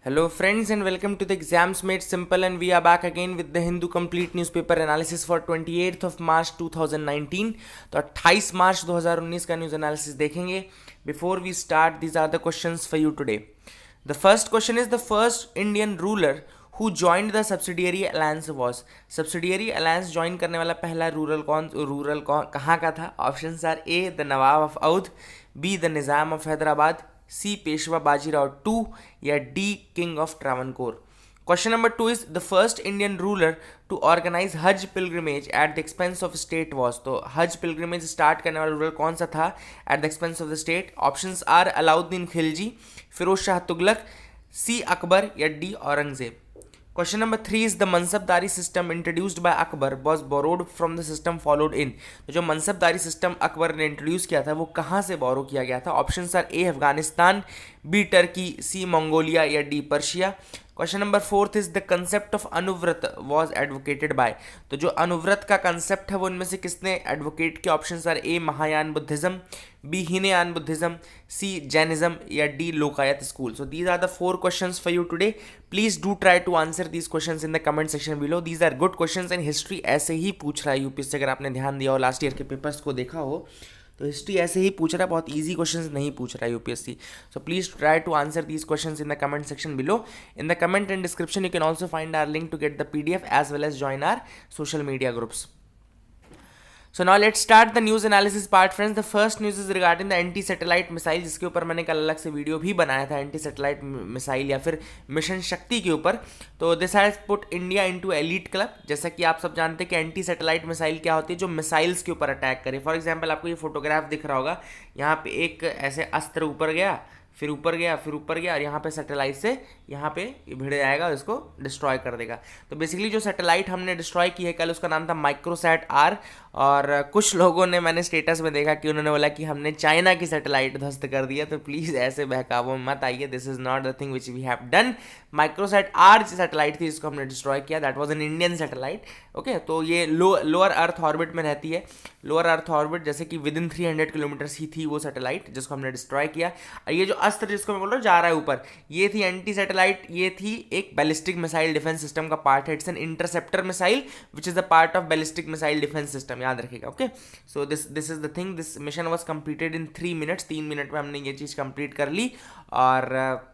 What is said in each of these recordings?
Hello friends and welcome to the Exams Made Simple, and we are back again with the Hindu Complete Newspaper Analysis for 28th of March 2019. तो 28 मार्च 2019 का news analysis देखेंगे. Before we start, these are the questions for you today. The first question is the first Indian ruler who joined the subsidiary alliance was. Subsidiary alliance join करने वाला पहला rural कहाँ का था? Options are A, the Nawab of Oudh, B, the Nizam of Hyderabad, C Peshwa Bajirao two या D king of Travancore. Question number 2 is the first Indian ruler to organise Haj pilgrimage at the expense of state was. तो Haj pilgrimage start करने वाला ruler कौन सा था at the expense of the state? Options are Alauddin Khilji, Firoz Shah Tughlaq, C Akbar या D Aurangzeb. Question number 3 is the Mansabdari system introduced by Akbar was borrowed from the system followed in. तो जो मनसबदारी system Akbar ने इंट्रोड्यूस किया था वो कहाँ से बोरो किया गया था? Option are A Afghanistan, B Turkey, C Mongolia या D Persia. Question number 4 is the concept of Anuvrat was advocated by. तो जो अनुव्रत का कंसेप्ट है वो इनमें से किसने एडवोकेट किया? Option are A Mahayana Buddhism, B Hinayana Buddhism, C Jainism या D Lokayata school. So these are the 4 questions for you today. Please do try to answer these questions in the comment section below. These are good questions and history ऐसे ही पूछ रहा है UPSC. अगर आपने ध्यान दिया हो लास्ट ईयर के पेपर्स को देखा हो तो हिस्ट्री ऐसे ही पूछ रहा है, बहुत इजी क्वेश्चंस नहीं पूछ रहा है UPSC. So please try to answer these questions in the comment section below. In the comment and description you can also find our link to get the PDF as well as join our social media groups. So now let's start the news analysis part, friends. The first news is regarding the anti-satellite missile, जिसके ऊपर मैंने कल अलग से video भी बनाया था, anti-satellite missile या फिर मिशन शक्ति के ऊपर. तो this has put India into elite club. जैसा कि आप सब जानते हैं कि एंटी-सैटेलाइट मिसाइल क्या होती है? जो मिसाइल्स के ऊपर अटैक करे. फॉर एग्जाम्पल आपको ये फोटोग्राफ दिख रहा होगा, यहाँ पे एक ऐसे अस्त्र ऊपर गया, फिर ऊपर गया, फिर ऊपर गया, और यहाँ पे सैटेलाइट से यहाँ पे भिड़ जाएगा और इसको डिस्ट्रॉय कर देगा. तो बेसिकली जो सैटेलाइट हमने डिस्ट्रॉय की है कल, उसका नाम था माइक्रोसैट आर. और कुछ लोगों ने, मैंने स्टेटस में देखा कि उन्होंने बोला कि हमने चाइना की सैटेलाइट ध्वस्त कर दिया. तो प्लीज़ ऐसे बहकावों में मत आइए. This is not the thing which we have done. Microsat R जो सैटेलाइट थी इसको हमने डिस्ट्रॉय किया. That was an Indian satellite. Okay, तो ये लोअर अर्थ ऑर्बिट में रहती है. लोअर अर्थ ऑर्बिट जैसे कि विद इन 300 किलोमीटर्स ही थी वो सैटेलाइट जिसको हमने डिस्ट्रॉय किया. और ये जो अस्त्र जिसको मैं बोल रहा हूँ जा रहा है ऊपर, ये थी एंटी सैटेलाइट. ये थी एक बैलिस्टिक मिसाइल डिफेंस सिस्टम का पार्ट है. It's an interceptor missile which is a part of ballistic missile defence system. याद रखिएगा. Okay, so this is the thing. This mission was completed in 3 minutes. 3 minute में हमने ये चीज़ complete कर ली. और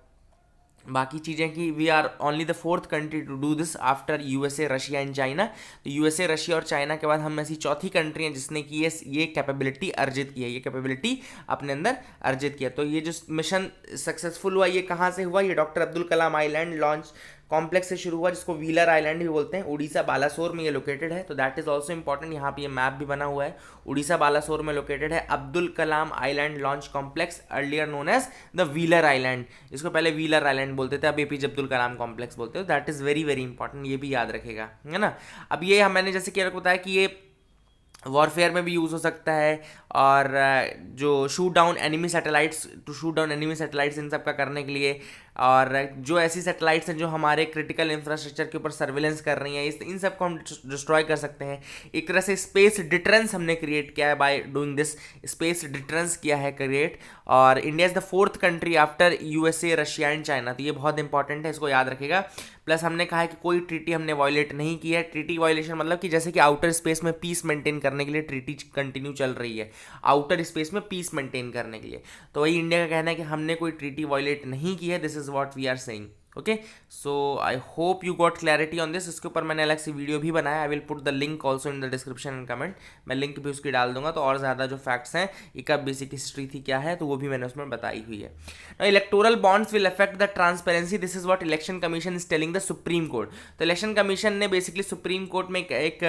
बाकी चीज़ें कि we are only the 4th country to do this after USA, Russia and China. तो यूएसए, रशिया और चाइना के बाद हम ऐसी चौथी कंट्री हैं जिसने कि ये कैपेबिलिटी अर्जित की है, ये कैपेबिलिटी अपने अंदर अर्जित किया. तो ये जो मिशन सक्सेसफुल हुआ, ये कहाँ से हुआ? ये doctor Abdul Kalam island launch complex से शुरू हुआ, जिसको व्हीलर आइलैंड भी बोलते हैं. उड़ीसा बालासोर में ये लोकेटेड है. तो दैट इज ऑल्सो इंपॉर्टेंट. यहाँ पे ये मैप भी बना हुआ है. उड़ीसा बालासोर में लोकेटेड है Abdul Kalam island launch complex, earlier known as the Wheeler island. इसको पहले व्हीलर आइलैंड बोलते थे, अब एपीजे अब्दुल कलाम कॉम्प्लेक्स बोलते हैं. That is very very important. ये भी याद रखेगा, है ना. अब ये मैंने जैसे कि आपको बताया कि ये वॉरफेयर में भी यूज़ हो सकता है. और जो shoot down enemy satellites, to shoot down enemy satellites, इन सब का करने के लिए. और जो ऐसी सैटेलाइट्स हैं जो हमारे क्रिटिकल इंफ्रास्ट्रक्चर के ऊपर सर्विलेंस कर रही हैं, इन सब को हम डिस्ट्रॉय कर सकते हैं. एक तरह से स्पेस डिटरेंस हमने क्रिएट किया है by doing this. Space deterrence किया है क्रिएट. और India is the 4th country after USA, Russia and China. तो ये बहुत इंपॉर्टेंट है, इसको याद रखेगा. प्लस हमने कहा है कि कोई ट्रीटी हमने वायलेट नहीं की है. ट्रीटी वायलेशन मतलब कि जैसे कि आउटर स्पेस में पीस मेंटेन करने के लिए ट्रीटी कंटिन्यू चल रही है, आउटर स्पेस में पीस मेंटेन करने के लिए. तो वही इंडिया का कहना है कि हमने कोई ट्रीटी वायलेट नहीं की है. This is what we are saying. Okay, so I hope you got clarity on this. इसके ऊपर मैंने अलग से वीडियो भी बनाया. I will put the link also in the description and comment. मैं लिंक भी उसकी डाल दूंगा. तो और ज़्यादा जो फैक्ट्स हैं, एक बेसिक हिस्ट्री थी क्या है, तो वो भी मैंने उसमें बताई हुई है. Electoral bonds will affect the transparency. This is what election commission is telling the supreme court. तो इलेक्शन कमीशन ने बेसिकली सुप्रीम कोर्ट में एक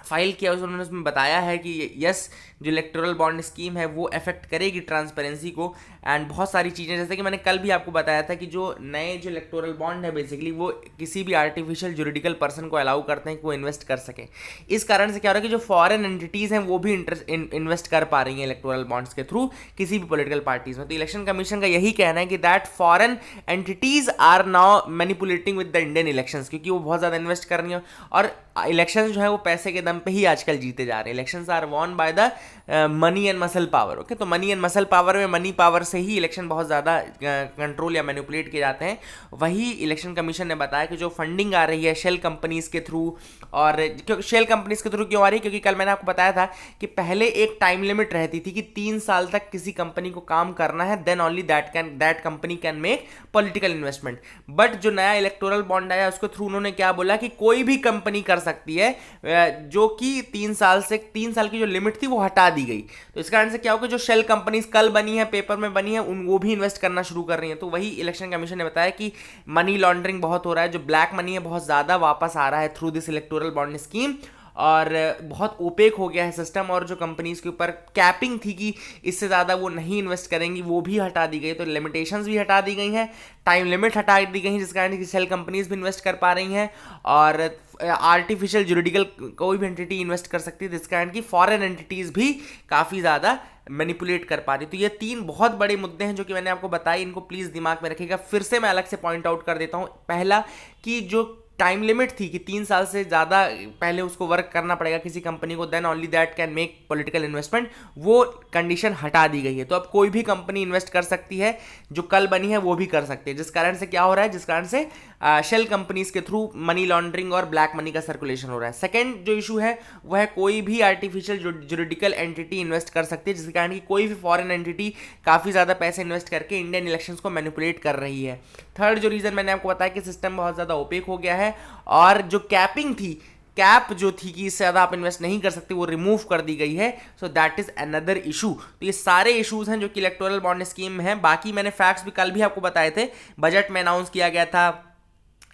फाइल किया. उन्होंने उसमें बताया है कि यस, जो इलेक्टोरल बॉन्ड स्कीम है वो अफेक्ट करेगी ट्रांसपेरेंसी को. एंड बहुत सारी चीज़ें, जैसे कि मैंने कल भी आपको बताया था कि जो नए जो इलेक्टोरल बॉन्ड है बेसिकली वो किसी भी आर्टिफिशियल जुरिडिकल पर्सन को अलाउ करते हैं कि वो इन्वेस्ट कर सकें. इस कारण से क्या हो रहा है कि जो फॉरेन एंटिटीज़ हैं वो भी इन्वेस्ट कर पा रही हैं इलेक्टोरल बॉन्ड्स के थ्रू किसी भी पॉलिटिकल पार्टीज में. तो इलेक्शन कमीशन का यही कहना है कि that foreign entities are now manipulating with the Indian elections, क्योंकि वो बहुत ज़्यादा इन्वेस्ट कर रही हैं. और इलेक्शंस जो है वो पैसे के दम पे ही आजकल जीते जा रहे हैं। Elections are won by the money and muscle power. Okay, तो मनी एंड मसल पावर में मनी पावर से ही इलेक्शन बहुत ज़्यादा कंट्रोल या मैनिपुलेट किए जाते हैं। वही इलेक्शन कमीशन ने बताया कि जो फंडिंग आ रही है शेल कंपनीज के थ्रू, और क्योंकि शेल कंपनीज के थ्रू क्यों आ रही है, क्योंकि कल मैंने आपको बताया था कि पहले एक टाइम लिमिट रहती थी कि 3 साल तक किसी कंपनी को काम करना है, then only that company can make political investment. But जो नया इलेक्टोरल बॉन्ड आया उसके थ्रू उन्होंने क्या बोला कि कोई भी कंपनी कर सकती है, जो कि 3 साल की जो लिमिट थी वो हटा दी गई। तो इस कारण से क्या होगा, जो शेल कंपनीज कल बनी है, पेपर में बनी है, वो भी इन्वेस्ट करना शुरू कर रही है। तो वही इलेक्शन कमीशन ने बताया कि मनी लॉन्ड्रिंग बहुत हो रहा है, जो ब्लैक मनी है बहुत ज़्यादा वापस आ रहा है through this electoral bond scheme, और बहुत ओपेक हो गया है सिस्टम। और जो कंपनीज के ऊपर कैपिंग थी कि इससे ज़्यादा वो नहीं इन्वेस्ट करेंगी, वो भी हटा दी गई। तो लिमिटेशंस भी हटा दी गई हैं, टाइम लिमिट हटा दी गई हैं, जिस कारण की सेल कंपनीज भी इन्वेस्ट कर पा रही हैं, और आर्टिफिशियल जुरिडिकल कोई भी एंटिटी इन्वेस्ट कर सकती है, जिस कारण की फॉरेन एंटिटीज़ भी काफ़ी ज़्यादा मैनिपुलेट कर पा रही। तो ये 3 बहुत बड़े मुद्दे हैं जो कि मैंने आपको बताई, इनको प्लीज़ दिमाग में रखिएगा। फिर से मैं अलग से पॉइंट आउट कर देता हूँ। पहला कि जो टाइम लिमिट थी कि 3 साल से ज़्यादा पहले उसको वर्क करना पड़ेगा किसी कंपनी को, then only that can make political investment, वो कंडीशन हटा दी गई है। तो अब कोई भी कंपनी इन्वेस्ट कर सकती है, जो कल बनी है वो भी कर सकती है, जिस कारण से क्या हो रहा है, जिस कारण से शेल कंपनीज के थ्रू मनी लॉन्ड्रिंग और ब्लैक मनी का सर्कुलेशन हो रहा है। सेकेंड जो इशू है वो है कोई भी आर्टिफिशियल जुरिडिकल एंटिटी इन्वेस्ट कर सकती है, जिसके कारण की कोई भी फॉरेन एंटिटी काफ़ी ज़्यादा पैसे इन्वेस्ट करके इंडियन इलेक्शंस को मैनिपुलेट कर रही है। थर्ड जो रीज़न मैंने आपको बताया कि सिस्टम बहुत ज़्यादा ओपेक हो गया है, और जो कैपिंग थी, कैप जो थी कि इससे ज़्यादा आप इन्वेस्ट नहीं कर सकते, वो रिमूव कर दी गई है। सो दैट इज अनदर इशू। तो ये सारे इशूज़ हैं जो कि इलेक्टोरल बॉन्ड स्कीम में हैं। बाकी मैंने फैक्ट्स भी कल भी आपको बताए थे, बजट में अनाउंस किया गया था,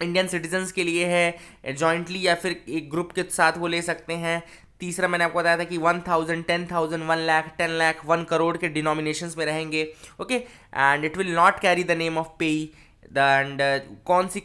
इंडियन सिटीजन्स के लिए है, जॉइंटली या फिर एक ग्रुप के साथ वो ले सकते हैं। तीसरा मैंने आपको बताया था कि 1000, 10,000, 1 लाख, 10 लाख, 1 करोड़ के डिनोमिनेशंस में रहेंगे। Okay, and it will not carry the name of payee. And कौन सी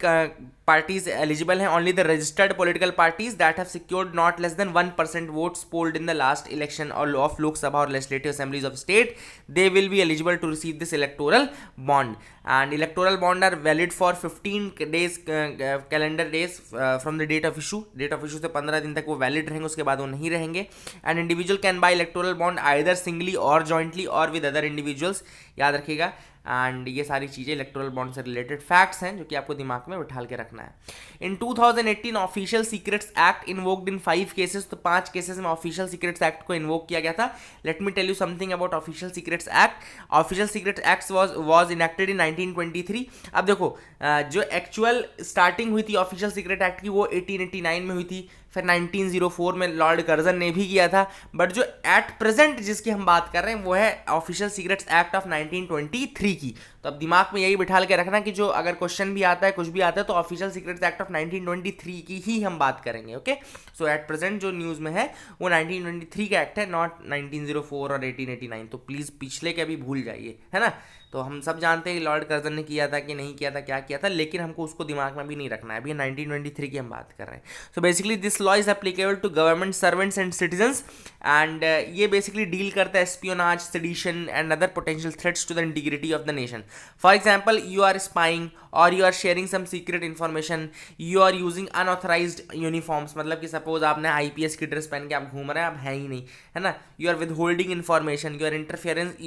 पार्टीज एलिजिबल हैं, only the registered political parties that have secured not less than 1% votes polled in the last election of Lok Sabha और legislative assemblies of state, they will be eligible to receive this electoral bond. And electoral bond are valid for 15 days calendar days from the date of issue. Date of issue से 15 दिन तक वो valid रहेंगे, उसके बाद वो नहीं रहेंगे। And individual can buy electoral bond either singly और जॉइंटली और विद अदर इंडिविजुअल्स, याद रखिएगा। एंड ये सारी चीज़ें इलेक्टोरल बॉन्ड से रिलेटेड फैक्ट्स हैं जो कि आपको दिमाग में बिठा के रखना है। In 2018 official secrets act invoked in 5 cases, तो 5 केसेस में ऑफिशियल सीक्रेट्स एक्ट को इन्वोक किया गया था। Let me tell you something about official secrets act. Official secrets act was enacted in 1923। अब देखो, जो एक्चुअल स्टार्टिंग हुई थी ऑफिशियल सीक्रेट एक्ट की वो 1889 में हुई थी, फिर 1904 में लॉर्ड कर्जन ने भी किया था। बट जो एट प्रेजेंट जिसकी हम बात कर रहे हैं वो है ऑफिशियल सीक्रेट्स एक्ट ऑफ 1923 की। तो अब दिमाग में यही बिठा के रखना कि जो अगर क्वेश्चन भी आता है, कुछ भी आता है, तो ऑफिशियल सीक्रेट्स एक्ट ऑफ 1923 की ही हम बात करेंगे। ओके, सो एट प्रेजेंट जो न्यूज़ में है वो 1923 का एक्ट है, नॉट 1904 और 1889। तो प्लीज़ पिछले के भी भूल जाइए, है ना। तो हम सब जानते हैं कि लॉर्ड कर्जन ने किया था कि नहीं किया था, क्या किया था, लेकिन हमको उसको दिमाग में भी नहीं रखना है। अभी 1923 की हम बात कर रहे हैं। So basically this law is applicable to government servants and citizens, and ये बेसिकली डील करता है espionage, sedition and other potential threats to the integrity of the nation. For example, you are spying और you are sharing some secret information, you are using unauthorised uniforms, मतलब कि suppose आपने IPS की dress पहन के आप घूम रहे हैं, आप हैं ही नहीं, है ना। You are withholding information, you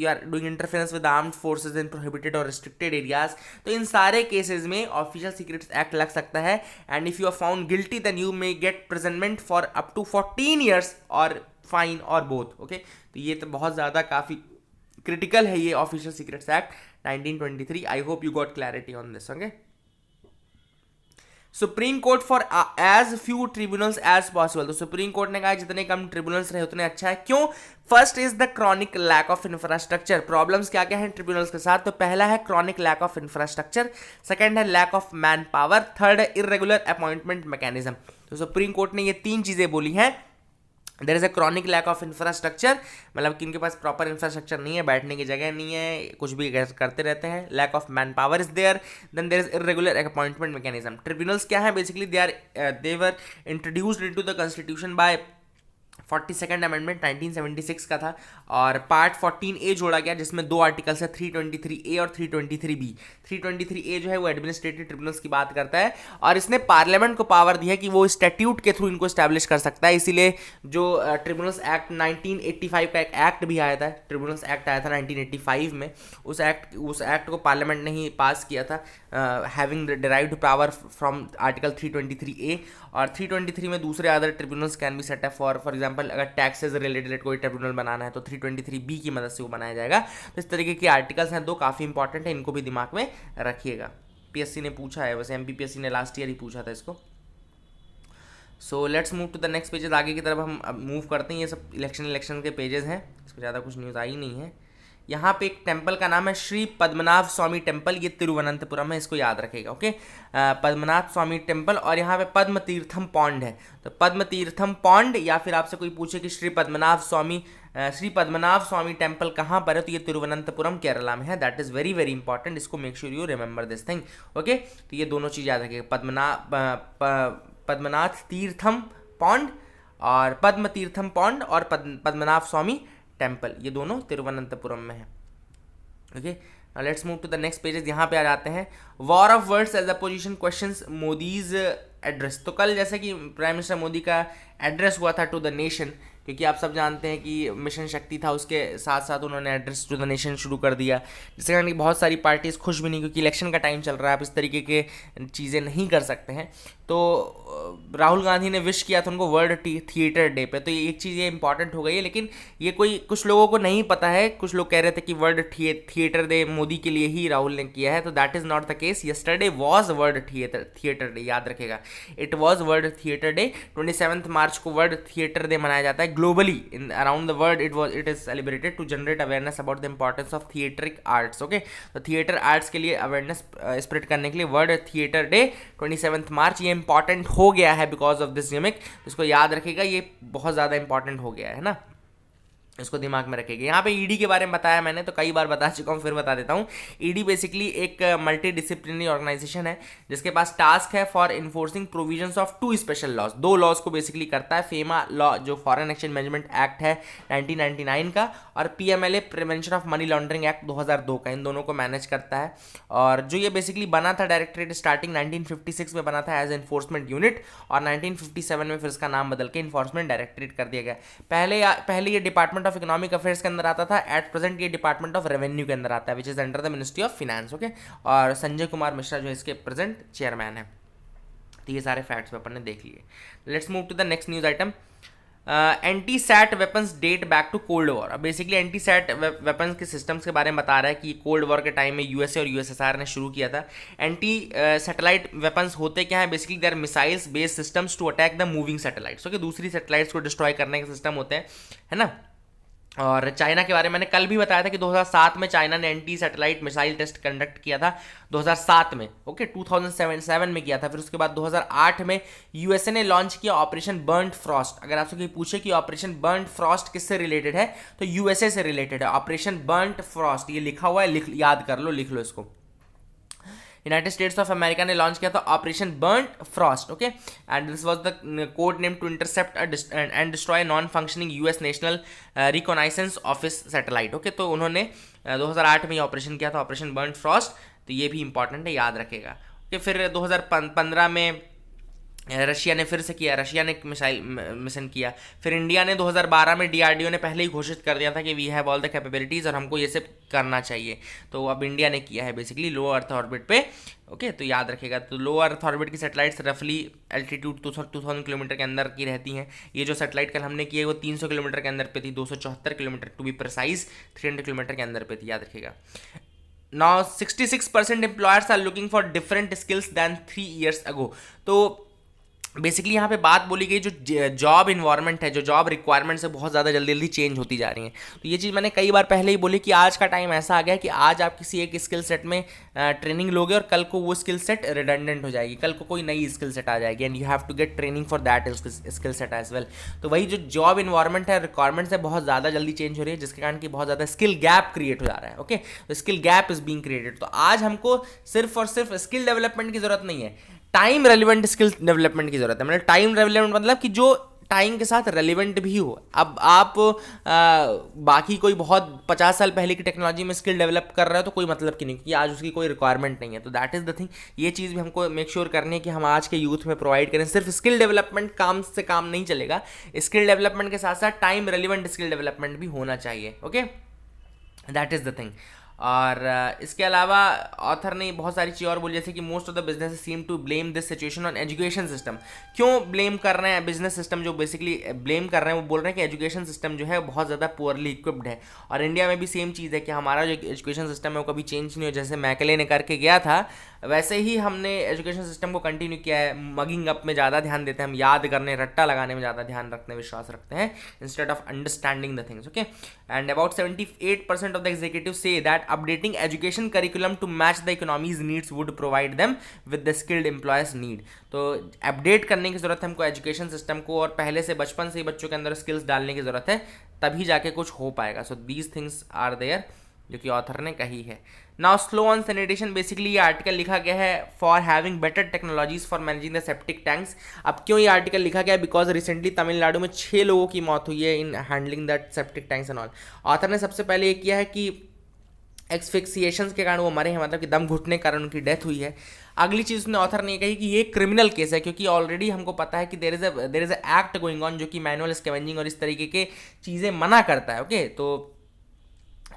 are doing interference with armed forces in prohibited और रिस्ट्रिक्टेड एरियाज। तो इन सारे केसेस में ऑफिशियल सीक्रेट्स एक्ट लग सकता है। And if you are found guilty then you may get imprisonment for up to 14 years और fine और बोथ। ओके, तो ये तो बहुत ज़्यादा काफ़ी क्रिटिकल है ये official secrets act 1923। I hope you got clarity on this. Okay, supreme court for as few tribunals as possible. तो सुप्रीम कोर्ट ने कहा जितने कम ट्रिब्यूनल्स रहे उतने अच्छा है। क्यों? First is the chronic lack of infrastructure. Problems क्या क्या है ट्रिब्यूनल्स के साथ? तो पहला है chronic lack of infrastructure, second है lack of manpower, third है इरेगुलर अपॉइंटमेंट मैकेनिज्म। तो सुप्रीम कोर्ट ने ये 3 चीजें बोली हैं। There is a chronic lack of infrastructure, मतलब कि इनके पास प्रॉपर इंफ्रास्ट्रक्चर नहीं है, बैठने की जगह नहीं है, कुछ भी करते रहते हैं। Lack of manpower is there, then there is irregular appointment mechanism. Tribunals क्या है? Basically they were introduced into the constitution by 42nd amendment 1976 का था, और पार्ट 14A जोड़ा गया जिसमें दो आर्टिकल्स है 323A और 323B। 323A जो है वो एडमिनिस्ट्रेटिव ट्रिब्यूनल्स की बात करता है, और इसने पार्लियामेंट को पावर दी है कि वो स्टैट्यूट के थ्रू इनको स्टैब्लिश कर सकता है। इसीलिए जो ट्रिब्यूनल्स एक्ट 1985 का एक एक्ट भी आया था, ट्रिब्यूनल्स एक्ट आया था 1985 में, उस एक्ट को पार्लियामेंट ने ही पास किया था, having derived power from article 323A। और 323 में दूसरे other tribunals can be set up for example अगर टैक्सेस रिलेटेड कोई ट्रिब्यूनल बनाना है तो 323B की मदद से वो बनाया जाएगा। तो इस तरीके के आर्टिकल्स हैं दो, काफ़ी इंपॉर्टेंट है, इनको भी दिमाग में रखिएगा। पीएससी ने पूछा है, वैसे एमपीपीएससी ने लास्ट ईयर ही पूछा था इसको। So let's move to the next pages, आगे की तरफ हम अब मूव करते हैं। ये सब इलेक्शन के पेजेस हैं, इसमें ज़्यादा कुछ न्यूज़ आई नहीं है। यहाँ पे एक टेम्पल का नाम है श्री पद्मनाभ स्वामी टेम्पल, ये तिरुवनंतपुरम है, इसको याद रखेगा। ओके, पद्मनाभ स्वामी टेम्पल, और यहाँ पे पद्म तीर्थम पॉन्ड है। तो पद्म तीर्थम पॉन्ड, या फिर आपसे कोई पूछे कि श्री पद्मनाभ स्वामी टेम्पल कहाँ पर है, तो ये तिरुवनंतपुरम केरला में है। That is very very important, इसको make sure you remember this thing. Okay, तो ये दोनों चीज़ याद रखिएगा, पद्मनाथ तीर्थम पॉन्ड और पद्म तीर्थम पॉन्ड और पद्मनाभ स्वामी टेम्पल, ये दोनों तिरुवनंतपुरम में है। Okay, let's move to the next pages. यहाँ पे आ जाते हैं war of words as opposition questions Modi's address. तो कल जैसे कि प्राइम मिनिस्टर मोदी का एड्रेस हुआ था टू द नेशन, क्योंकि आप सब जानते हैं कि मिशन शक्ति था, उसके साथ साथ उन्होंने एड्रेस टू द नेशन शुरू कर दिया, जिसके कारण बहुत सारी पार्टीज खुश भी नहीं, क्योंकि इलेक्शन का टाइम चल रहा है, आप इस तरीके के चीज़ें नहीं कर सकते हैं। तो राहुल गांधी ने विश किया था उनको वर्ल्ड थिएटर डे पे, तो ये एक चीज़ ये इंपॉर्टेंट हो गई है। लेकिन ये कुछ लोगों को नहीं पता है, कुछ लोग कह रहे थे कि वर्ल्ड थिएटर डे मोदी के लिए ही राहुल ने किया है, तो that is not the case. Yesterday was world theatre day, याद रखेगा, it was world theatre day. 27 मार्च को वर्ल्ड थिएटर डे मनाया जाता है globally in around the world. It is celebrated to generate awareness about the importance of theatric arts. Okay, तो theatre arts के लिए अवेयरनेस स्प्रेड करने के लिए वर्ल्ड थिएटर डे 27 मार्च, ये इंपॉर्टेंट हो गया है बिकॉज ऑफ दिस गिमिक। इसको याद रखिएगा, ये बहुत ज़्यादा इंपॉर्टेंट हो गया है ना, इसको दिमाग में रखेगा। यहाँ पे ईडी के बारे में बताया मैंने, तो कई बार बता चुका हूँ, फिर बता देता हूँ। ईडी बेसिकली एक मल्टी डिसिप्लिनरी ऑर्गेनाइजेशन है जिसके पास टास्क है for enforcing provisions of 2 special laws, 2 laws को बेसिकली करता है। फेमा लॉ जो फॉरेन एक्सचेंज मैनेजमेंट एक्ट है 1999 का, और PMLA prevention of money laundering act 2002 का, इन दोनों को मैनेज करता है। और जो ये बेसिकली बना था डायरेक्टरेट स्टार्टिंग 1956 में बना था एज एनफोर्समेंट यूनिट, और 1957 में फिर इसका नाम बदल के इन्फोर्समेंट डायरेक्टरेट कर दिया गया। पहले ये डिपार्टमेंट ऑफ इकोनॉमिक अफेयर्स के अंदर आता था, एट प्रेजेंट ये डिपार्टमेंट ऑफ रेवेन्यू के अंदर आता है, which is under the ministry of finance. Okay, और संजय कुमार मिश्रा जो इसके प्रेजेंट चेयरमैन है। तो ये सारे फैक्ट्स अपन ने देख लिए। Let's move to the next news item. Anti sat weapons date back to cold war. अब बेसिकली एंटी सैट वेपन्स के सिस्टम्स के बारे में बता रहा है कि कोल्ड वॉर के टाइम में यूएसए और यूएसएसआर ने शुरू किया था। एंटी सैटेलाइट वेपन्स होते क्या है, basically they are missiles based systems to attack the moving satellites. Okay, दूसरी सैटेलाइट्स को डिस्ट्रॉय करने के सिस्टम होते हैं, है ना। और चाइना के बारे में मैंने कल भी बताया था कि 2007 में चाइना ने anti satellite missile test conduct किया था 2007 में। ओके, 2007 में किया था। फिर उसके बाद 2008 में यूएसए ने लॉन्च किया ऑपरेशन बर्न्ट फ्रॉस्ट। अगर आपसे कोई पूछे कि ऑपरेशन बर्न्ट फ्रॉस्ट किससे रिलेटेड है, तो यूएसए से रिलेटेड है। ऑपरेशन बर्न्ट फ्रॉस्ट ये लिखा हुआ है, याद कर लो, लिख लो इसको। यूनाइटेड स्टेट्स ऑफ अमेरिका ने लॉन्च किया था Operation Burnt Frost. Okay, and this was the code name to intercept and destroy non functioning US National Reconnaissance Office satellite. Okay, तो उन्होंने 2008 में ये ऑपरेशन किया था, ऑपरेशन बर्न्ट फ्रॉस्ट। तो ये भी इंपॉर्टेंट है, याद रखेगा। ओके, फिर 2015 में रशिया ने फिर से किया, रशिया ने मिसाइल मिशन किया। फिर इंडिया ने 2012 में डीआरडीओ ने पहले ही घोषित कर दिया था कि we have all the capabilities और हमको ये सब करना चाहिए। तो अब इंडिया ने किया है बेसिकली लो अर्थ ऑर्बिट पे। ओके, तो याद रखेगा। तो लो अर्थ ऑर्बिट की सैटेलाइट्स रफली एल्टीट्यूड 2000 किलोमीटर के अंदर की रहती हैं। ये जो सैटेलाइट कल हमने की है वो 300 किलोमीटर के अंदर पे थी, 274 kilometre to be precise, 300 kilometre के अंदर पे थी, याद रखेगा। Now 66% employers are looking for different skills than 3 years ago। तो बेसिकली यहाँ पे बात बोली गई जो जॉब इन्वायरमेंट है, जो जॉब रिक्वायरमेंट्स है, बहुत ज़्यादा जल्दी जल्दी चेंज होती जा रही हैं। तो ये चीज़ मैंने कई बार पहले ही बोली कि आज का टाइम ऐसा आ गया कि आज आप किसी एक स्किल सेट में ट्रेनिंग लोगे और कल को वो स्किल सेट रिडंडेंट हो जाएगी, कल को कोई नई स्किल सेट आ जाएगी, and you have to get training for that skill set as well. तो वही जो जॉब इन्वायरमेंट है, रिक्वायरमेंट्स है, बहुत ज़्यादा जल्दी चेंज हो रही है, जिसके कारण कि बहुत ज़्यादा स्किल गैप क्रिएट हो जा रहा है। ओके, तो skill gap is being created. तो आज हमको सिर्फ और सिर्फ स्किल डेवलपमेंट की जरूरत नहीं है, टाइम रेलिवेंट स्किल डेवलपमेंट की जरूरत है। मतलब टाइम रेलिवेंट मतलब कि जो टाइम के साथ रेलिवेंट भी हो। अब आप बाकी कोई बहुत 50 साल पहले की टेक्नोलॉजी में स्किल डेवलप कर रहे हो तो कोई मतलब की नहीं, क्योंकि आज उसकी कोई रिक्वायरमेंट नहीं है। तो दैट इज़ द थिंग, ये चीज़ भी हमको मेक श्योर करनी है कि हम आज के यूथ में प्रोवाइड करें। सिर्फ स्किल डेवलपमेंट काम से काम नहीं चलेगा, स्किल डेवलपमेंट के साथ साथ टाइम रेलिवेंट स्किल डेवलपमेंट भी होना चाहिए। Okay, that is the thing. और इसके अलावा ऑथर ने बहुत सारी चीज़ और बोली, जैसे कि most of the business seem to blame this situation on education system. क्यों ब्लेम कर रहे हैं बिजनेस सिस्टम, जो बेसिकली ब्लेम कर रहे हैं वो बोल रहे हैं कि एजुकेशन सिस्टम जो है बहुत ज़्यादा पुअरली इक्विप्ड है। और इंडिया में भी सेम चीज़ है कि हमारा जो एजुकेशन सिस्टम है वो कभी चेंज नहीं हो, जैसे मैकले ने करके गया था वैसे ही हमने एजुकेशन सिस्टम को कंटिन्यू किया है। मगिंग अप में ज़्यादा ध्यान देते हैं हम, याद करने रट्टा लगाने में ज़्यादा ध्यान रखने विश्वास रखते हैं instead of understanding the things. Okay, and about 78% of the executive say that updating education curriculum to match the economy's needs would provide them with the skilled employees need. तो अपडेट करने की ज़रूरत है हमको एजुकेशन सिस्टम को, और पहले से बचपन से ही बच्चों के अंदर स्किल्स डालने की ज़रूरत है, तभी जाके कुछ हो पाएगा। So these things are there, जो कि ऑथर ने कही है। Now slow on sanitation, basically ये आर्टिकल लिखा गया है for having better technologies for managing the septic tanks. अब क्यों ये आर्टिकल लिखा गया? बिकॉज रिसेंटली तमिलनाडु में 6 लोगों की मौत हुई है in handling that septic tanks and all. Author ने सबसे पहले ये किया है कि एक्सफिक्सिएशंस के कारण वो मरे हैं, मतलब कि दम घुटने के कारण उनकी डेथ हुई है। अगली चीज़ उसने ऑथर ने कही कि ये क्रिमिनल केस है, क्योंकि ऑलरेडी हमको पता है कि there is a act going on जो कि मैनुअल स्कैवेंजिंग और इस तरीके के चीज़ें मना करता है। ओके, तो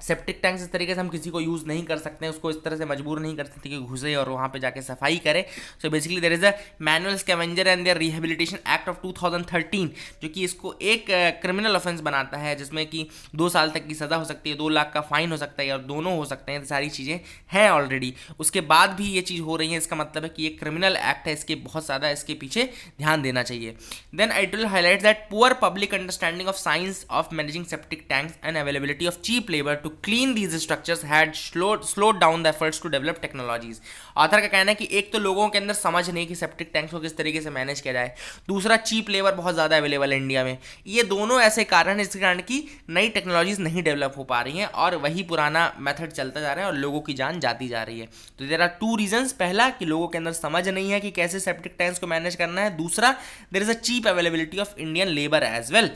सेप्टिक टैंक्स इस तरीके से हम किसी को यूज़ नहीं कर सकते हैं, उसको इस तरह से मजबूर नहीं कर सकते कि घुसे और वहाँ पे जाके सफाई करे। So basically there is a manual scavenger and there rehabilitation act of 2013, जो कि इसको एक क्रिमिनल ऑफेंस बनाता है, जिसमें कि 2 साल तक की सज़ा हो सकती है, 2 लाख का फाइन हो सकता है, और दोनों हो सकते हैं। सारी चीज़ें हैं ऑलरेडी, उसके बाद भी ये चीज़ हो रही है, इसका मतलब है कि ये क्रिमिनल एक्ट है, इसके बहुत ज़्यादा इसके पीछे ध्यान देना चाहिए। Then I will highlight that poor public understanding of science of managing septic tanks and availability of cheap labour to clean these structures had slowed down the efforts to develop technologies। Author का कहना है कि एक तो लोगों के अंदर समझ नहीं कि सेप्टिक टैंक्स को किस तरीके से मैनेज किया जाए, दूसरा चीप लेबर बहुत ज़्यादा अवेलेबल है इंडिया में। ये दोनों ऐसे कारण हैं जिसके कारण कि नई टेक्नोलॉजीज नहीं डेवलप हो पा रही हैं और वही पुराना मेथड चलता जा रहा है और लोगों की जान जाती जा रही है। तो देयर आर 2 रीजंस, पहला कि लोगों के अंदर समझ नहीं है कि कैसे सेप्टिक टैंक्स को मैनेज करना है, दूसरा there is a cheap availability of Indian labour as well.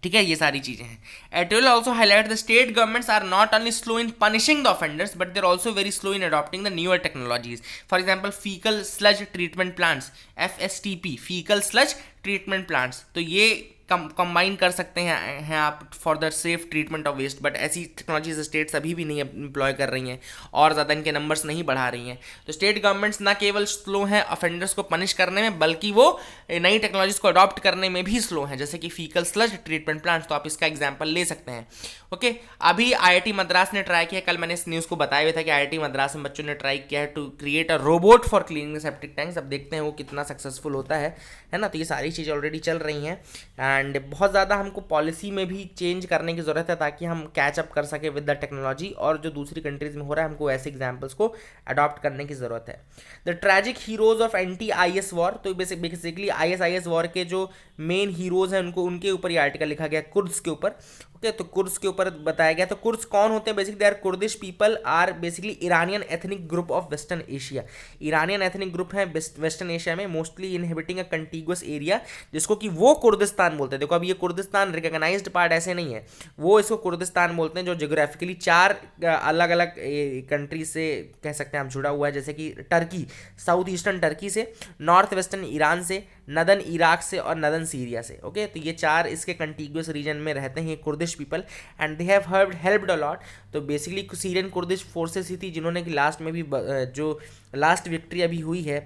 ठीक है, ये सारी चीजें हैं। It will also highlight the state governments are not only slow in punishing the offenders but they're also very slow in adopting the newer technologies. For example, fecal sludge treatment plants, FSTP, fecal sludge treatment plants, तो ये combine कर सकते हैं आप for the safe treatment of waste, but ऐसी technologies states अभी भी नहीं एम्प्लॉय कर रही हैं और ज़्यादा इनके नंबर्स नहीं बढ़ा रही हैं। तो स्टेट गवर्नमेंट्स ना केवल स्लो हैं ऑफेंडर्स को पनिश करने में, बल्कि वो नई टेक्नोलॉजीज को अडॉप्ट करने में भी स्लो हैं, जैसे कि फीकल स्लज ट्रीटमेंट प्लांट्स, तो आप इसका एग्जाम्पल ले सकते हैं। ओके, अभी IIT मद्रास ने ट्राई किया, कल मैंने इस न्यूज़ को बताया हुआ था कि IIT मद्रास में बच्चों ने ट्राई किया है to create a robot for cleaning septic tanks. अब देखते हैं वो कितना सक्सेसफुल होता है ना। तो ये सारी चीज़ें ऑलरेडी चल रही हैं एंड बहुत ज़्यादा हमको पॉलिसी में भी चेंज करने की ज़रूरत है ताकि हम कैच अप कर सके विद द टेक्नोलॉजी, और जो दूसरी कंट्रीज़ में हो रहा है हमको ऐसे एग्जाम्पल्स को अडॉप्ट करने की ज़रूरत है। The tragic heroes of anti IS war, तो बेसिकली IS वॉर के जो मेन हीरोज़ हैं उनके ऊपर ये आर्टिकल लिखा गया, कुर्द्स के ऊपर। ओके, तो कुर्द्स के ऊपर बताया गया। तो कुर्द्स कौन होते हैं? Basically they are Kurdish people, are basically Iranian ethnic group of western Asia. Iranian ethnic group है वेस्टर्न एशिया में, mostly inhabiting a contiguous area, जिसको कि वो कुर्दिस्तान बोलते हैं। देखो, अब ये कुर्दिस्तान रिकॉग्नाइज्ड पार्ट ऐसे नहीं है, वो इसको कुर्दिस्तान बोलते हैं, जो जियोग्राफिकली 4 अलग अलग कंट्री से कह सकते हैं आप जुड़ा हुआ है, जैसे कि टर्की, साउथ ईस्टर्न टर्की से, नॉर्थ वेस्टर्न ईरान से, नदन इराक से और नदन सीरिया से। ओके, तो ये 4 इसके कंटीगुअस रीजन में रहते हैं Kurdish people and they have helped a lot. तो बेसिकली सीरियन कुर्दिश फोर्सेस ही थी जिन्होंने कि लास्ट में भी जो लास्ट विक्ट्री अभी हुई है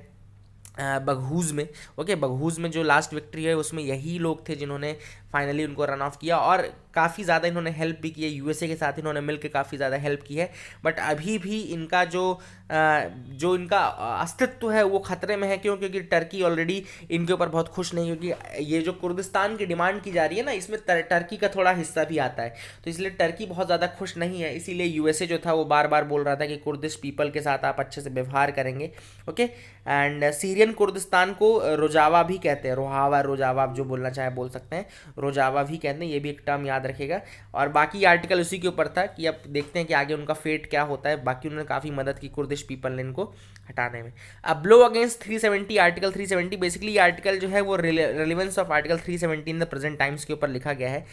बगहूज़ में। ओके, बगहूज़ में जो लास्ट विक्ट्री है उसमें यही लोग थे जिन्होंने फाइनली उनको रन ऑफ किया, और काफ़ी ज़्यादा इन्होंने हेल्प भी की है, USA के साथ इन्होंने मिलकर काफ़ी ज़्यादा हेल्प की है। बट अभी भी इनका जो इनका अस्तित्व है वो ख़तरे में है। क्यों? क्योंकि टर्की ऑलरेडी इनके ऊपर बहुत खुश नहीं, क्योंकि ये जो कुर्दिस्तान की डिमांड की जा रही है ना, इसमें टर्की का थोड़ा हिस्सा भी आता है, तो इसलिए टर्की बहुत ज़्यादा खुश नहीं है। इसीलिए USA जो था वो बार बार बोल रहा था कि कुर्दिश पीपल के साथ आप अच्छे से व्यवहार करेंगे। ओके, एंड सीरियन कुर्दिस्तान को रोजावा भी कहते हैं, रोहावा रोजावा, आप जो बोलना चाहे बोल सकते हैं। रोजावा भी कहते हैं, ये भी एक टर्म याद रखेगा। और बाकी आर्टिकल उसी के ऊपर था कि अब देखते हैं कि आगे उनका फेट क्या होता है। बाकी उन्होंने काफ़ी मदद की कुर्दिश पीपल ने इनको हटाने में। अब ब्लो अगेंस्ट 370, आर्टिकल 370 बेसिकली ये आर्टिकल जो है वो relevance of article 370 in the present times के ऊपर लिखा गया है।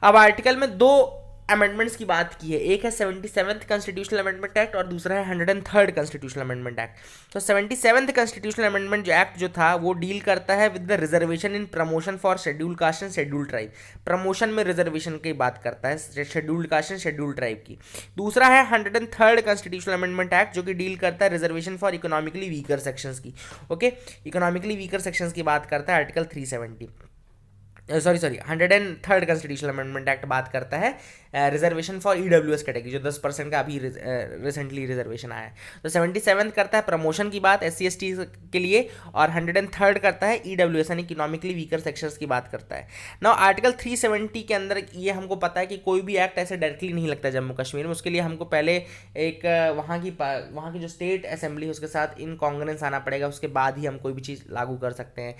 अब आर्टिकल में दो अमेंडमेंट्स की बात की है, एक है 77th कॉन्स्टिट्यूशनल अमेंडमेंट एक्ट और दूसरा है 103rd कॉन्स्टिट्यूशनल अमेंडमेंट एक्ट। तो 77th कॉन्स्टिट्यूशनल अमेंडमेंट जो एक्ट जो था वो डील करता है with the reservation in promotion for schedule caste and schedule tribe, promotion में रिजर्वेशन की बात करता है scheduled caste and schedule tribe की। दूसरा है 103rd कॉन्स्टिट्यूशनल अमेंडमेंट एक्ट जो कि डील करता है reservation for economically weaker sections की। ओके, इकोनॉमिकली वीकर सेक्शंस की बात करता है article 370, sorry 103rd constitutional amendment act बात करता है रिजर्वेशन फॉर ईडब्ल्यूएस कैटेगरी, जो 10% का अभी रिसेंटली रिजर्वेशन आया है। तो 77 करता है प्रमोशन की बात SC/ST के लिए, और 103rd करता है ईडब्ल्यूएस यानी इकोनॉमिकली वीकर सेक्शंस की बात करता है। नाउ आर्टिकल 370 के अंदर ये हमको पता है कि कोई भी एक्ट ऐसे डायरेक्टली नहीं लगता जम्मू कश्मीर में, उसके लिए हमको पहले एक वहाँ की जो स्टेट असेंबली है उसके साथ इन कॉन्ग्रेंस आना पड़ेगा, उसके बाद ही हम कोई भी चीज़ लागू कर सकते हैं।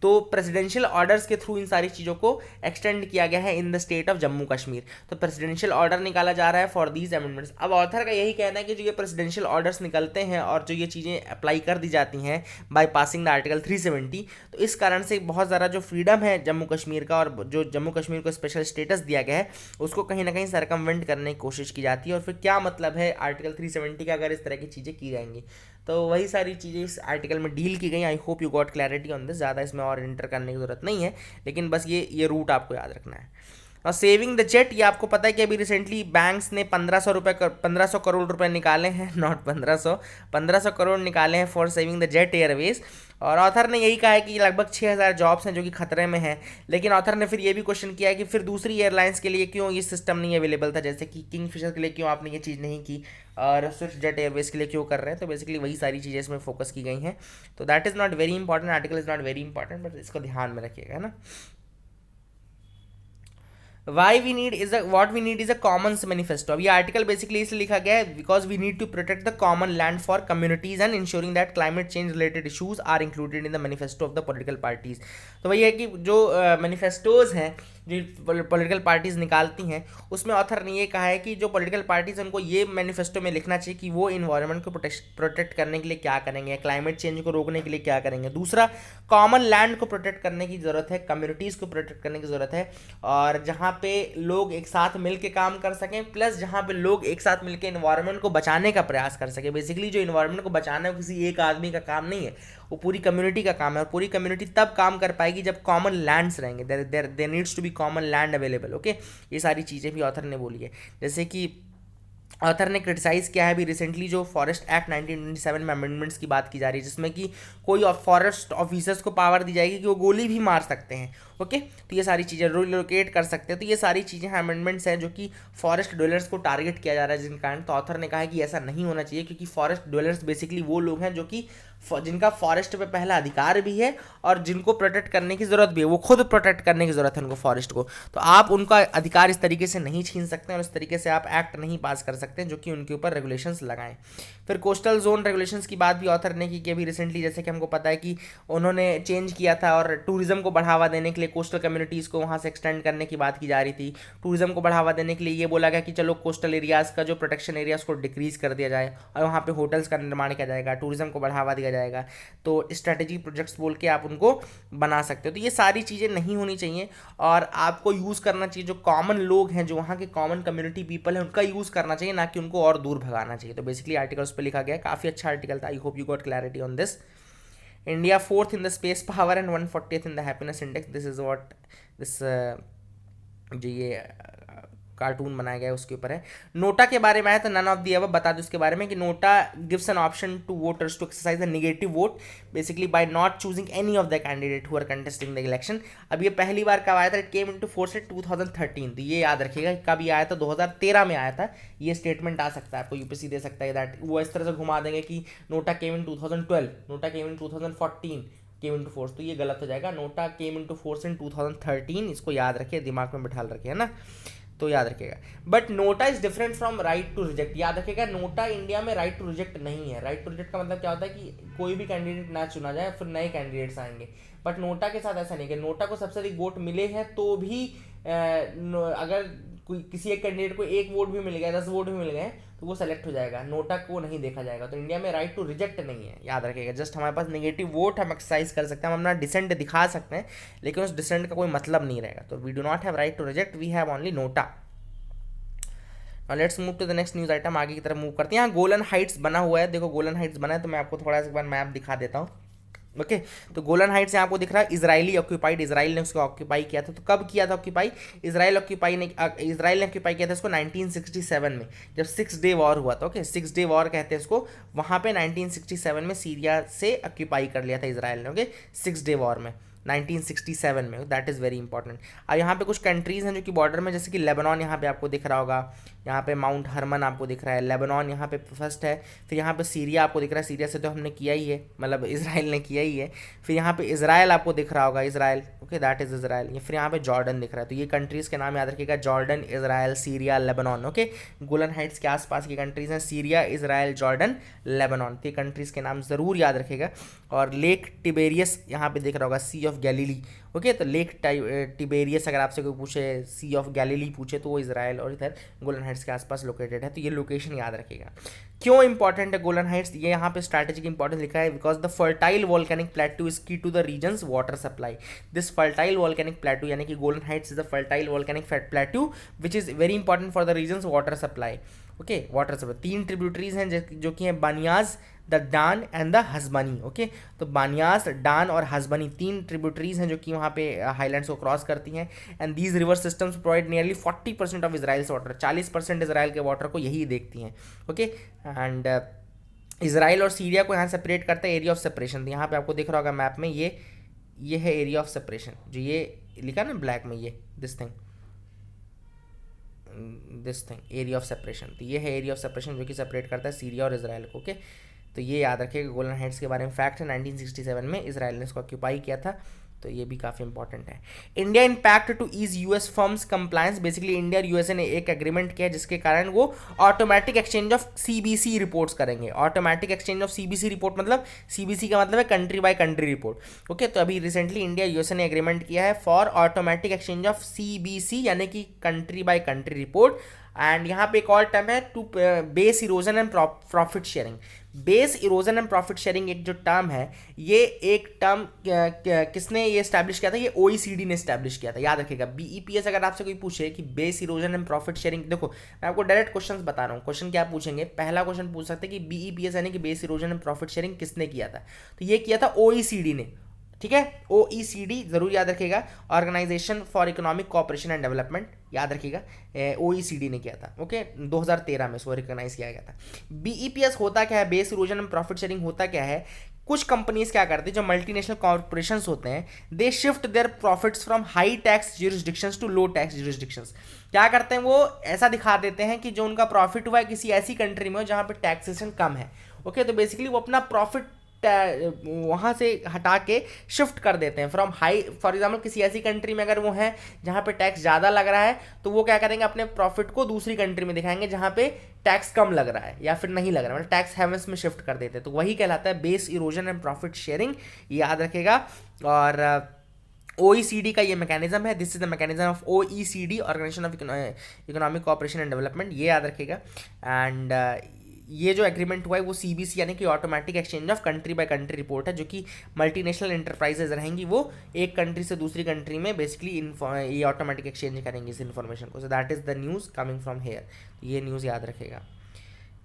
तो प्रेसिडेंशियल ऑर्डर्स के थ्रू इन सारी चीज़ों को एक्सटेंड किया गया है in the state of Jammu Kashmir. तो प्रेसिडेंशियल ऑर्डर निकाला जा रहा है फॉर दीज अमेंडमेंट्स। अब ऑथर का यही कहना है कि जो ये प्रेसिडेंशियल ऑर्डर्स निकलते हैं और जो ये चीज़ें अप्लाई कर दी जाती हैं बाय पासिंग द आर्टिकल 370, तो इस कारण से बहुत ज़्यादा जो फ्रीडम है जम्मू कश्मीर का और जो जम्मू कश्मीर को स्पेशल स्टेटस दिया गया है उसको कहीं ना कहीं सरकमवेंट करने की कोशिश की जाती है। और फिर क्या मतलब है आर्टिकल 370 का अगर इस तरह की चीज़ें की जाएंगी। तो वही सारी चीज़ें इस आर्टिकल में डील की गई। आई hope you got clarity on this. ज़्यादा इसमें और इंटर करने की जरूरत नहीं है, लेकिन बस ये रूट आपको याद रखना है। और सेविंग द जेट, ये आपको पता है कि अभी रिसेंटली बैंक्स ने 1500 करोड़ रुपए निकाले हैं, नॉट 1500 करोड़ निकाले हैं for saving the jet Airways. और ऑथर ने यही कहा है कि लगभग 6000 जॉब्स हैं जो कि खतरे में हैं। लेकिन ऑथर ने फिर ये भी क्वेश्चन किया है कि फिर दूसरी एयरलाइंस के लिए क्यों ये सिस्टम नहीं अवेलेबल था, जैसे कि किंगफिशर के लिए क्यों आपने ये चीज़ नहीं की और स्विफ्ट जेट एयरवेज के लिए क्यों कर रहे हैं। तो बेसिकली वही सारी चीज़ें इसमें फोकस की गई हैं। तो that is not very important, article is not very important, but इसको ध्यान में रखिएगा, है ना। Why we need is what we need is a commons manifesto। अब ये आर्टिकल बेसिकली इसलिए लिखा गया है because we need to protect the common land for communities and insuring that climate change related issues are included in the manifesto of the political parties. तो वही है कि जो मैनिफेस्टोज हैं जो पॉलिटिकल पार्टीज निकालती हैं उसमें ऑथर ने ये कहा है कि जो पॉलिटिकल पार्टीज उनको ये मैनिफेस्टो में लिखना चाहिए कि वो इन्वायरमेंट को प्रोटेक्ट करने के लिए क्या करेंगे, क्लाइमेट चेंज को रोकने के लिए क्या करेंगे। दूसरा, कॉमन लैंड को प्रोटेक्ट करने की ज़रूरत है, कम्युनिटीज़ को प्रोटेक्ट करने की ज़रूरत है, और जहाँ पे लोग एक साथ मिल के काम कर सकें, प्लस जहाँ पे लोग एक साथ मिल के इन्वायरमेंट को बचाने का प्रयास कर सकें। बेसिकली जो इन्वायरमेंट को बचाना है किसी एक आदमी का काम नहीं है, वो पूरी कम्युनिटी का काम है। और पूरी कम्युनिटी तब काम कर पाएगी जब कॉमन लैंड्स रहेंगे, there needs to be common land available. Okay, ये सारी चीज़ें भी ऑथर ने बोली है। जैसे कि ऑथर ने क्रिटिसाइज़ किया है अभी रिसेंटली जो फॉरेस्ट एक्ट 1927 में अमेंडमेंट्स की बात की जा रही है, जिसमें कि कोई फॉरेस्ट ऑफिसर्स को पावर दी जाएगी कि वो गोली भी मार सकते हैं। ओके, तो ये सारी चीज़ें रिलोकेट कर सकते हैं। तो ये सारी चीज़ें अमेंडमेंट्स हैं जो कि फॉरेस्ट ड्वेलर्स को टारगेट किया जा रहा है जिन कारण। तो ऑथर ने कहा है कि ऐसा नहीं होना चाहिए, क्योंकि फॉरेस्ट ड्वेलर्स बेसिकली वो लोग हैं जो कि जिनका फॉरेस्ट पे पहला अधिकार भी है और जिनको प्रोटेक्ट करने की ज़रूरत भी है, वो खुद प्रोटेक्ट करने की ज़रूरत है उनको फॉरेस्ट को। तो आप उनका अधिकार इस तरीके से नहीं छीन सकते और इस तरीके से आप एक्ट नहीं पास कर सकते जो कि उनके ऊपर रेगुलेशंस लगाएं। फिर कोस्टल जोन रेगुलेशंस की बात भी ऑथर ने की कि अभी रिसेंटली जैसे कि हमको पता है कि उन्होंने चेंज किया था और टूरिज्म को बढ़ावा देने के लिए कोस्टल कम्युनिटीज़ को वहाँ से एक्सटेंड करने की बात की जा रही थी। टूरिज्म को बढ़ावा देने के लिए ये बोला गया कि चलो कोस्टल एरियाज़ का जो प्रोटेक्शन एरियाज़ को डिक्रीज़ कर दिया जाए और वहाँ पे होटल्स का निर्माण किया जाएगा, टूरिज्म को बढ़ावा दिया जाएगा। तो स्ट्रेटेजी प्रोजेक्ट्स बोल के आप उनको बना सकते हो। तो ये सारी चीज़ें नहीं होनी चाहिए और आपको यूज़ करना चाहिए जो कॉमन लोग हैं, जो वहाँ के कॉमन कम्युनिटी पीपल हैं, उनका यूज़ करना चाहिए, ना कि उनको और दूर भगाना चाहिए। तो बेसिकली आर्टिकल उस पर लिखा गया है, काफ़ी अच्छा आर्टिकल था। आई hope you got clarity on this. India 4th in the space power and 140th in the happiness index. This is what this जो ये कार्टून बनाया गया है उसके ऊपर है। नोटा के बारे में आया तो नन ऑफ दी अब बता दो उसके बारे में कि NOTA gives an option to voters to exercise the negative vote basically by not choosing any of the candidate who are contesting the election. अब ये पहली बार कब आया था? It came into force in 2013। तो ये याद रखिएगा कब ये आया था, 2013 में आया था। ये स्टेटमेंट आ सकता है, आपको यूपीएससी दे सकता है दैट वो इस तरह से घुमा देंगे कि नोटा केम इन 2012, नोटा केम इन 2014 केम इनटू फोर्स, तो ये गलत हो जाएगा। NOTA came into force in 2013, इसको याद रखिए, दिमाग में बिठा रखिए, है ना। तो याद रखिएगा। But NOTA is different from right to reject, याद रखिएगा नोटा इंडिया में राइट टू रिजेक्ट नहीं है। राइट टू रिजेक्ट का मतलब क्या होता है कि कोई भी कैंडिडेट ना चुना जाए, फिर नए कैंडिडेट्स आएंगे। बट नोटा के साथ ऐसा नहीं कि नोटा को सबसे अधिक वोट मिले हैं तो भी अगर कोई किसी एक कैंडिडेट को एक वोट भी मिल गया, 10 वोट भी मिल गए तो वो सेलेक्ट हो जाएगा, नोटा को नहीं देखा जाएगा। तो इंडिया में राइट टू रिजेक्ट नहीं है, याद रखिएगा। जस्ट हमारे पास नेगेटिव वोट हम एक्सरसाइज कर सकते हैं, हम अपना डिसेंट दिखा सकते हैं, लेकिन उस डिसेंट का कोई मतलब नहीं रहेगा। तो we do not have right to reject, we have only NOTA. Let's move to the next news item, आगे की तरफ मूव करते हैं। यहाँ गोलन हाइट्स बना हुआ है, देखो गोलन हाइट्स बना है, तो मैं आपको थोड़ा सा एक बार मैप दिखा देता हूँ। ओके तो गोलन हाइट्स यहाँ आपको दिख रहा है, इजरायली ऑक्यूपाइड, इसराइल ने उसको ऑक्यूपाई किया था। तो कब किया था ऑक्यूपाई? इसराइल ने ऑक्यूपाई किया था इसको 1967 में, जब 6 डे वॉर हुआ था। ओके 6 डे वॉर कहते हैं इसको, वहाँ पे 1967 में सीरिया से ऑक्यूपाई कर लिया था इसराइल ने। ओके 6 डे वॉर में 1967 में, दैट इज़ वेरी इंपॉर्टेंट। अब यहाँ पे कुछ कंट्रीज़ हैं जो कि बॉर्डर में, जैसे कि लेबनान यहाँ पे आपको दिख रहा होगा, यहाँ पे माउंट हरमन आपको दिख रहा है, लेबनान यहाँ पे फर्स्ट है। फिर यहाँ पे सीरिया आपको दिख रहा है, सीरिया से तो हमने किया ही है, मतलब इसराइल ने किया ही है। फिर यहाँ पे इसराइल आपको दिख रहा होगा, Israel, okay that is Israel. फिर यहाँ पे जॉर्डन दिख रहा है। तो ये कंट्रीज़ के नाम याद रखिएगा, Jordan, Israel, Syria, Lebanon. Okay Golan Heights के आसपास की कंट्रीज़ हैं, सीरिया, इसराइल, जॉर्डन, लेबनान। तो ये कंट्रीज़ के नाम ज़रूर याद रखिएगा। और लेक टिबेरियस यहाँ पे दिख रहा होगा, सी ऑफ गैलीली। ओके तो लेक टिबेरियस अगर आपसे कोई पूछे, सी ऑफ गैलीली पूछे, तो वो इसराइल और इधर गोलन हाइट्स के आसपास लोकेटेड है। तो ये लोकेशन याद रखिएगा। क्यों इंपॉर्टेंट है गोलन हाइट्स? ये यहाँ पे स्ट्रैटेजिक इंपॉर्टेंस लिखा है, because the fertile volcanic plateau is key to the region's water supply. This fertile volcanic plateau यानी कि Golan Heights is the fertile volcanic plateau which is very important for the region's water supply. Okay water supply, 3 tributaries हैं जो कि हैं Banias, the Dan and the Hasbani. Okay तो Banias, Dan और Hasbani 3 tributaries हैं जो कि वहाँ पे हाईलैंड्स को क्रॉस करती हैं। And these river systems provide nearly 40% of Israel's water, 40% Israel के वाटर को यही देखती हैं। ओके एंड इसराइल और सीरिया को यहाँ सेपरेट करता है एरिया ऑफ सेपरेशन। तो यहाँ पे आपको दिख रहा होगा मैप में, ये है एरिया ऑफ सेपरेशन, जो ये लिखा ना ब्लैक में, ये this thing area of separation. तो ये है एरिया ऑफ सेपरेशन जो कि सेपरेट करता है सीरिया और इसराइल को। ओके तो ये याद रखिएगा, गोलन हाइट्स के बारे में फैक्ट है। 1967 में इसराइल ने इसको ऑक्यूपाई किया था, तो ये भी काफ़ी इंपॉर्टेंट है। India impact to ease US firms compliance, basically India और यूएसए ने एक एग्रीमेंट किया जिसके कारण वो automatic exchange of CBC reports करेंगे। Automatic exchange of CBC report मतलब, सीबीसी का मतलब है country by country report. Okay तो अभी रिसेंटली इंडिया यूएसए ने एग्रीमेंट किया है for automatic exchange of CBC यानी कि country by country report. And यहाँ पे एक और टर्म है, to base erosion and profit sharing. Base erosion and profit sharing एक जो टर्म है, ये एक टर्म किसने ये स्टैब्लिश किया था? ये ओईसीडी ने स्टैब्लिश किया था, याद रखिएगा। बीईपीएस अगर आपसे कोई पूछे कि base erosion and profit sharing, देखो मैं आपको डायरेक्ट क्वेश्चंस बता रहा हूँ। क्वेश्चन क्या पूछेंगे? पहला क्वेश्चन पूछ सकते हैं कि बीईपीएस यानी कि base erosion and profit sharing किसने किया था? तो ये किया था ओईसीडी ने। ठीक है ओईसीडी जरूर याद रखिएगा, organisation for economic cooperation and development, याद रखिएगा ओईसीडी ने किया था। ओके 2013 में इसको रिकॉग्नाइज किया गया था। बीईपीएस होता क्या है? Base erosion and profit sharing होता क्या है? कुछ कंपनीज क्या करती है, जो मल्टीनेशनल कॉर्पोरेशंस होते हैं, they shift their profits from high tax jurisdictions to low tax jurisdictions. क्या करते हैं वो? ऐसा दिखा देते हैं कि जो उनका प्रॉफिट हुआ है किसी ऐसी कंट्री में जहाँ पे टैक्सेशन कम है। ओके तो बेसिकली वो अपना प्रॉफिट वहाँ से हटा के शिफ्ट कर देते हैं फ्रॉम हाई, फॉर एग्जाम्पल किसी ऐसी कंट्री में अगर वो है जहाँ पे टैक्स ज़्यादा लग रहा है, तो वो क्या करेंगे, अपने प्रॉफिट को दूसरी कंट्री में दिखाएंगे जहाँ पे टैक्स कम लग रहा है या फिर नहीं लग रहा है, मतलब टैक्स हेवंस में शिफ्ट कर देते हैं। तो वही कहलाता है base erosion and profit sharing, याद रखेगा। और OECD का ये मैकेनिज्म है, this is the mechanism of OECD, organisation of economic cooperation and development, ये याद रखेगा। एंड ये जो एग्रीमेंट हुआ है वो सीबीसी यानी कि automatic exchange of country by country report है, जो कि मल्टीनेशनल इंटरप्राइजेज रहेंगी, वो एक कंट्री से दूसरी कंट्री में बेसिकली ये ऑटोमेटिक एक्सचेंज करेंगे इस इन्फॉर्मेशन को। सो that is the news coming from here, ये न्यूज़ याद रखेगा।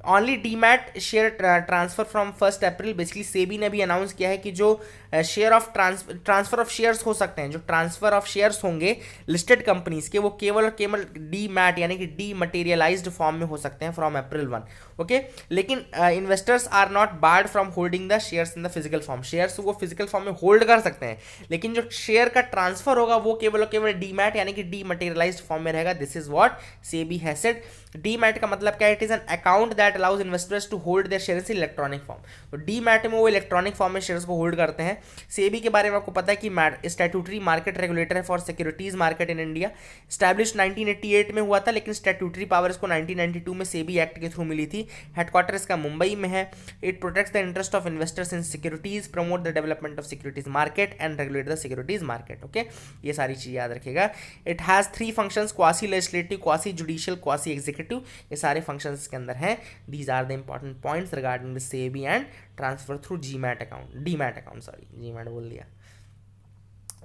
Only demat share transfer from 1 April, basically SEBI ने भी अनाउंस किया है कि जो share of transfer of shares हो सकते हैं, जो ट्रांसफर ऑफ शेयर्स होंगे लिस्टेड कंपनीज के, वो केवल और केवल डीमैट यानी कि डीमटेरियलाइज्ड फॉर्म में हो सकते हैं फ्रॉम अप्रैल 1। ओके लेकिन investors are not barred from holding the shares in the physical form. Shares वो फिजिकल फॉर्म में होल्ड कर सकते हैं, लेकिन जो शेयर का ट्रांसफर होगा वो केवल और केवल डीमैट यानी कि डीमटेरियलाइज्ड फॉर्म में रहेगा। This is what SEBI has said. Demat का मतलब क्या है? It is an account that demat allows investors to hold their shares in electronic form. तो डीमैट में वो इलेक्ट्रॉनिक फॉर्म में शेयर्स को होल्ड करते हैं। सेबी के बारे में आपको पता है कि स्टैट्यूटरी मार्केट रेगुलेटर है for securities market in India. Establish 1988 में हुआ था, लेकिन स्टैट्यूटरी पावर इसको 1992 में सेबी एक्ट के थ्रू मिली थी। हेडक्वार्टर इसका मुंबई में है। It protects the interest of investors in securities, promote the development of securities market and regulate the securities market. Okay, ये सारी चीज़ याद रखिएगा। It has 3 functions, quasi legislative, quasi judicial, quasi executive. ये सारे फंक्शंस के अंदर हैं। These are the important points regarding the SEBI and transfer through demat account, sorry demat बोल दिया।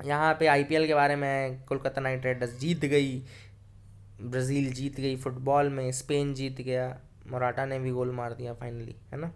यहाँ पे आईपीएल के बारे में, कोलकाता नाइट राइडर्स जीत गई, ब्राज़ील जीत गई फुटबॉल में, स्पेन जीत गया, मोराटा ने भी गोल मार दिया फाइनली, है ना।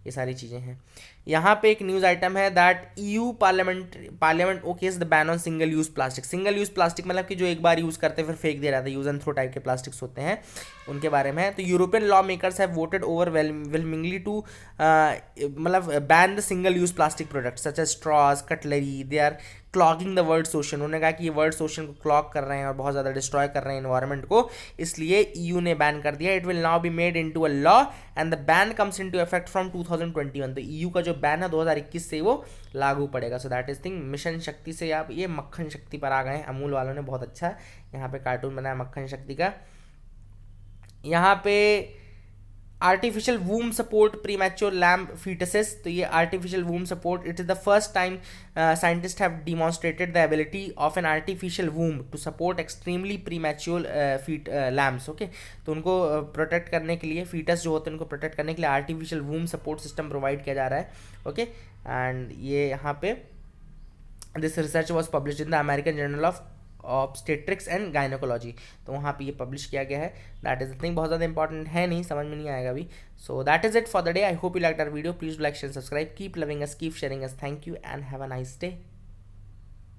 ये सारी चीज़ें हैं। यहाँ पे एक न्यूज़ आइटम है that EU parliament okays the ban on single use plastic. Single use plastic मतलब कि जो एक बार यूज़ करते फिर फेंक दिया जाता है, यूज़ एंड थ्रो टाइप के प्लास्टिक्स होते हैं, उनके बारे में है। तो European law makers have voted overwhelmingly to मतलब ban the single use plastic products such as straws, cutlery. They are clogging the world ocean. उन्होंने कहा कि ये वर्ल्ड ओशन को क्लॉग कर रहे हैं और बहुत ज़्यादा डिस्ट्रॉय कर रहे हैं एनवायरनमेंट को, इसलिए EU ने बैन कर दिया। It will now be made into a law and the ban comes into effect from 2021। तो EU का जो बैन है 2021 से वो लागू पड़ेगा। सो दैट इज थिंग। मिशन शक्ति से आप ये मक्खन शक्ति पर आ गए हैं। अमूल वालों ने बहुत अच्छा यहाँ पे कार्टून बनाया मक्खन शक्ति का। यहाँ पे artificial womb support premature lamb fetuses. तो ये artificial womb support, it is the first time scientist have demonstrated the ability of an artificial womb to support extremely premature lambs. Okay, तो उनको प्रोटेक्ट करने के लिए, फीटस जो होते हैं उनको प्रोटेक्ट करने के लिए artificial womb support system provide किया जा रहा है। ओके, एंड ये यहाँ पे this research was publish in the American journal of obstetrics and gynaecology. तो वहाँ पे ये पब्लिश किया गया है। That is the thing. बहुत ज़्यादा इंपॉर्टेंट है नहीं, समझ में नहीं आएगा अभी। So that is it for the day. I hope you like our video. Please like share subscribe, keep loving us, keep sharing us. Thank you and have a nice day.